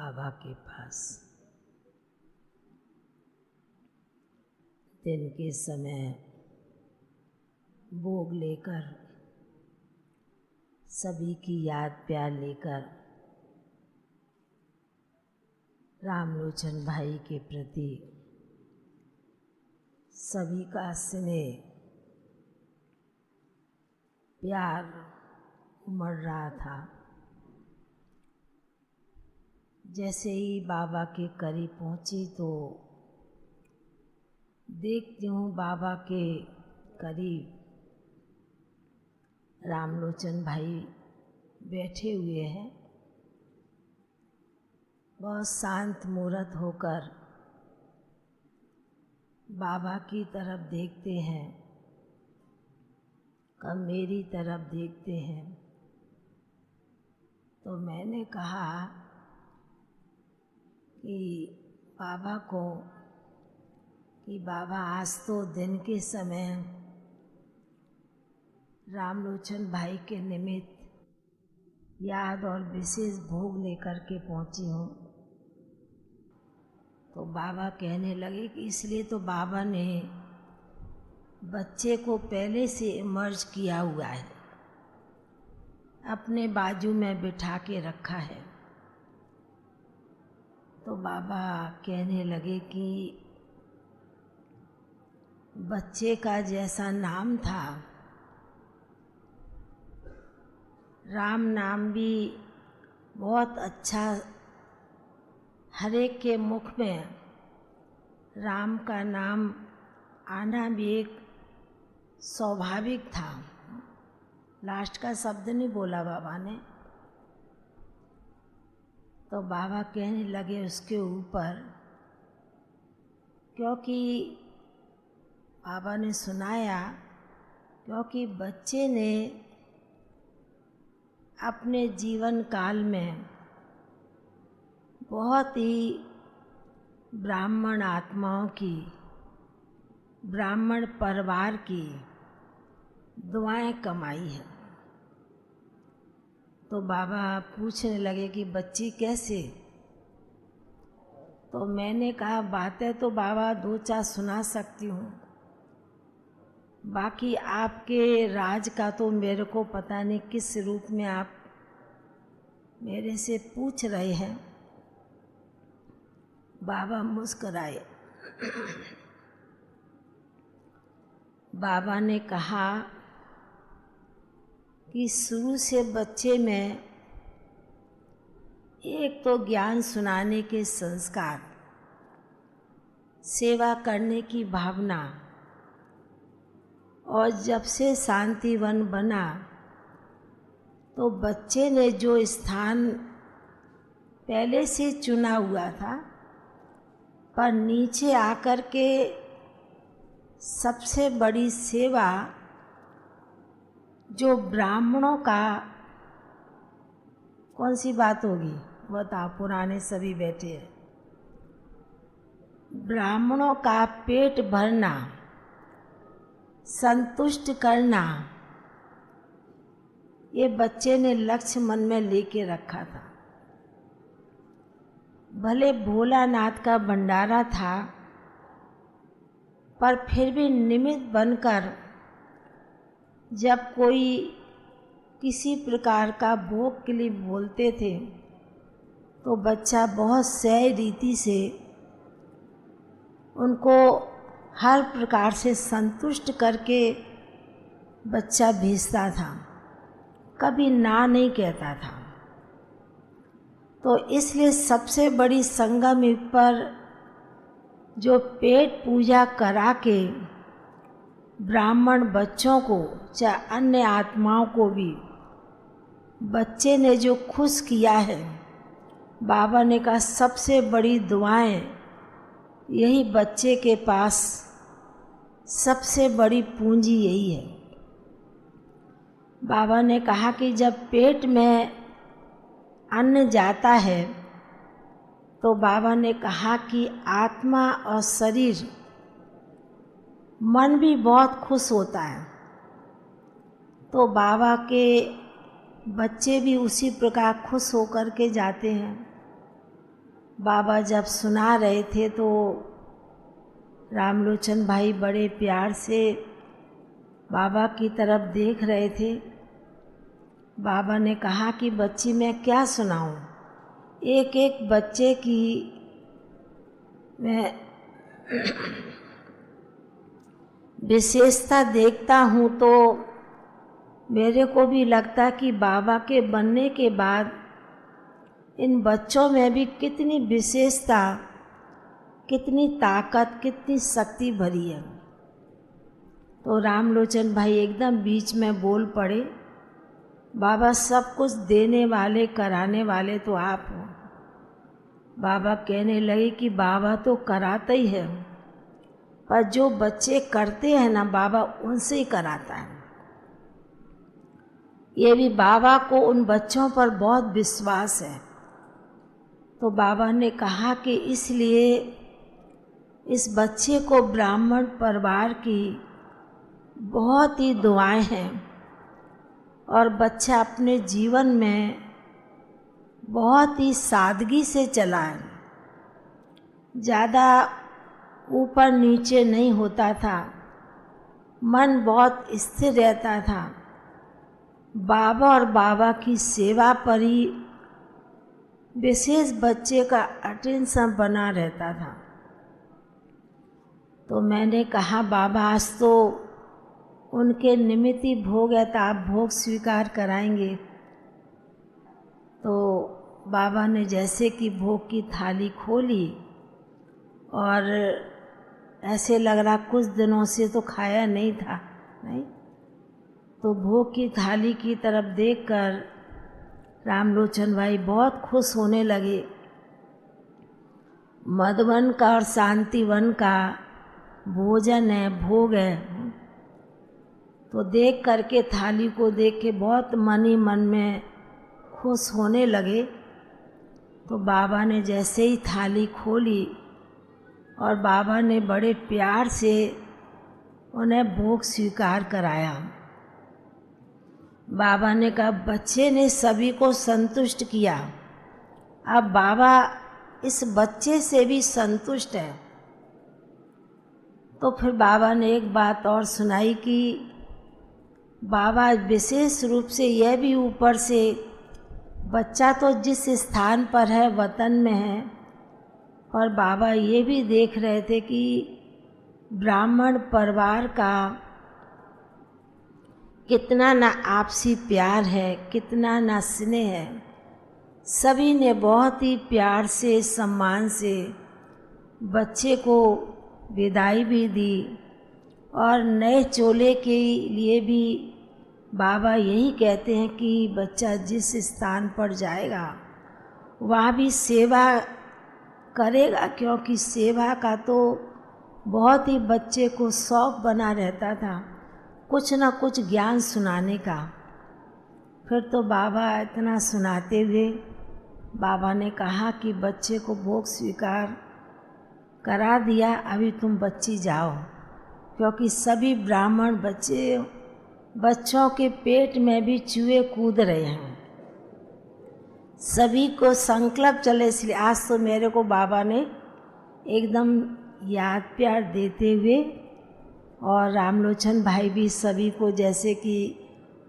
बाबा के पास। दिन के समय भोग लेकर, सभी की याद प्यार लेकर रामलोचन भाई के प्रति सभी का स्नेह प्यार उमड़ रहा था। जैसे ही बाबा के करीब पहुंची तो देखती हूँ बाबा के करीब रामलोचन भाई बैठे हुए हैं। बहुत शांत मूर्त होकर बाबा की तरफ देखते हैं, कब मेरी तरफ देखते हैं। तो मैंने कहा कि बाबा आज तो दिन के समय रामलोचन भाई के निमित्त याद और विशेष भोग लेकर के पहुंची हूँ। तो बाबा कहने लगे कि इसलिए तो बाबा ने बच्चे को पहले से इमर्ज किया हुआ है, अपने बाजू में बिठा के रखा है। तो बाबा कहने लगे कि बच्चे का जैसा नाम था, राम नाम भी बहुत अच्छा, हर एक के मुख में राम का नाम आना भी एक स्वाभाविक था। लास्ट का शब्द नहीं बोला बाबा ने। तो बाबा कहने लगे उसके ऊपर, क्योंकि बाबा ने सुनाया, क्योंकि बच्चे ने अपने जीवन काल में बहुत ही ब्राह्मण आत्माओं की, ब्राह्मण परिवार की दुआएं कमाई है। तो बाबा पूछने लगे कि बच्ची कैसे? तो मैंने कहा बातें तो बाबा दो चार सुना सकती हूँ, बाकी आपके राज का तो मेरे को पता नहीं किस रूप में आप मेरे से पूछ रहे हैं। बाबा मुस्कराए। बाबा ने कहा कि शुरू से बच्चे में एक तो ज्ञान सुनाने के संस्कार, सेवा करने की भावना, और जब से शांतिवन बना तो बच्चे ने जो स्थान पहले से चुना हुआ था, पर नीचे आकर के सबसे बड़ी सेवा जो ब्राह्मणों का, कौन सी बात होगी बताओ, पुराने सभी बैठे हैं, ब्राह्मणों का पेट भरना, संतुष्ट करना, ये बच्चे ने लक्ष्य मन में लेके रखा था। भले भोलानाथ का भंडारा था, पर फिर भी निमित्त बनकर जब कोई किसी प्रकार का भोग के लिए बोलते थे तो बच्चा बहुत सही रीति से उनको हर प्रकार से संतुष्ट करके बच्चा भेजता था, कभी ना नहीं कहता था। तो इसलिए सबसे बड़ी संगम पर जो पेट पूजा करा के ब्राह्मण बच्चों को, चाहे अन्य आत्माओं को भी बच्चे ने जो खुश किया है, बाबा ने कहा सबसे बड़ी दुआएं यही बच्चे के पास, सबसे बड़ी पूंजी यही है। बाबा ने कहा कि जब पेट में अन्न जाता है तो बाबा ने कहा कि आत्मा और शरीर, मन भी बहुत खुश होता है। तो बाबा के बच्चे भी उसी प्रकार खुश होकर के जाते हैं। बाबा जब सुना रहे थे तो रामलोचन भाई बड़े प्यार से बाबा की तरफ देख रहे थे। बाबा ने कहा कि बच्ची मैं क्या सुनाऊं, एक एक बच्चे की मैं विशेषता देखता हूँ तो मेरे को भी लगता कि बाबा के बनने के बाद इन बच्चों में भी कितनी विशेषता, कितनी ताकत, कितनी शक्ति भरी है। तो रामलोचन भाई एकदम बीच में बोल पड़े, बाबा सब कुछ देने वाले, कराने वाले तो आप हो। बाबा कहने लगे कि बाबा तो कराता ही है, पर जो बच्चे करते हैं ना बाबा उनसे ही कराता है। ये भी बाबा को उन बच्चों पर बहुत विश्वास है। तो बाबा ने कहा कि इसलिए इस बच्चे को ब्राह्मण परिवार की बहुत ही दुआएं हैं और बच्चा अपने जीवन में बहुत ही सादगी से चला है, ज़्यादा ऊपर नीचे नहीं होता था, मन बहुत स्थिर रहता था, बाबा और बाबा की सेवा पर ही विशेष बच्चे का अटेंशन बना रहता था। तो मैंने कहा बाबा आज तो उनके निमित्त ही भोग है तो आप भोग स्वीकार कराएंगे। तो बाबा ने जैसे कि भोग की थाली खोली और ऐसे लग रहा कुछ दिनों से तो खाया नहीं था, नहीं तो भोग की थाली की तरफ देखकर रामलोचन भाई बहुत खुश होने लगे। मधुवन का और शांतिवन का भोजन है, भोग है। तो देख करके थाली को देख के बहुत मन ही मन में खुश होने लगे। तो बाबा ने जैसे ही थाली खोली और बाबा ने बड़े प्यार से उन्हें भोग स्वीकार कराया। बाबा ने कहा बच्चे ने सभी को संतुष्ट किया, अब बाबा इस बच्चे से भी संतुष्ट है। तो फिर बाबा ने एक बात और सुनाई कि बाबा विशेष रूप से यह भी ऊपर से बच्चा तो जिस स्थान पर है वतन में है, और बाबा ये भी देख रहे थे कि ब्राह्मण परिवार का कितना ना आपसी प्यार है, कितना ना स्नेह है। सभी ने बहुत ही प्यार से, सम्मान से बच्चे को विदाई भी दी और नए चोले के लिए भी बाबा यही कहते हैं कि बच्चा जिस स्थान पर जाएगा वहाँ भी सेवा करेगा, क्योंकि सेवा का तो बहुत ही बच्चे को शौक़ बना रहता था, कुछ ना कुछ ज्ञान सुनाने का। फिर तो बाबा इतना सुनाते हुए बाबा ने कहा कि बच्चे को भोग स्वीकार करा दिया, अभी तुम बच्ची जाओ, क्योंकि सभी ब्राह्मण बच्चों के पेट में भी चूहे कूद रहे हैं। सभी को संकल्प चले, इसलिए आज तो मेरे को बाबा ने एकदम याद प्यार देते हुए और रामलोचन भाई भी सभी को जैसे कि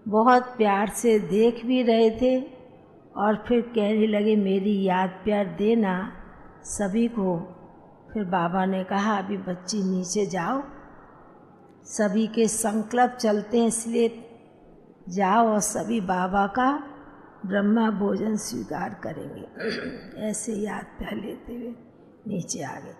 बहुत प्यार से देख भी रहे थे और फिर कहने लगे मेरी याद प्यार देना सभी को। फिर बाबा ने कहा अभी बच्ची नीचे जाओ, सभी के संकल्प चलते हैं इसलिए जाओ और सभी बाबा का ब्रह्मा भोजन स्वीकार करेंगे। ऐसे याद प्यार लेते हुए नीचे आ गए।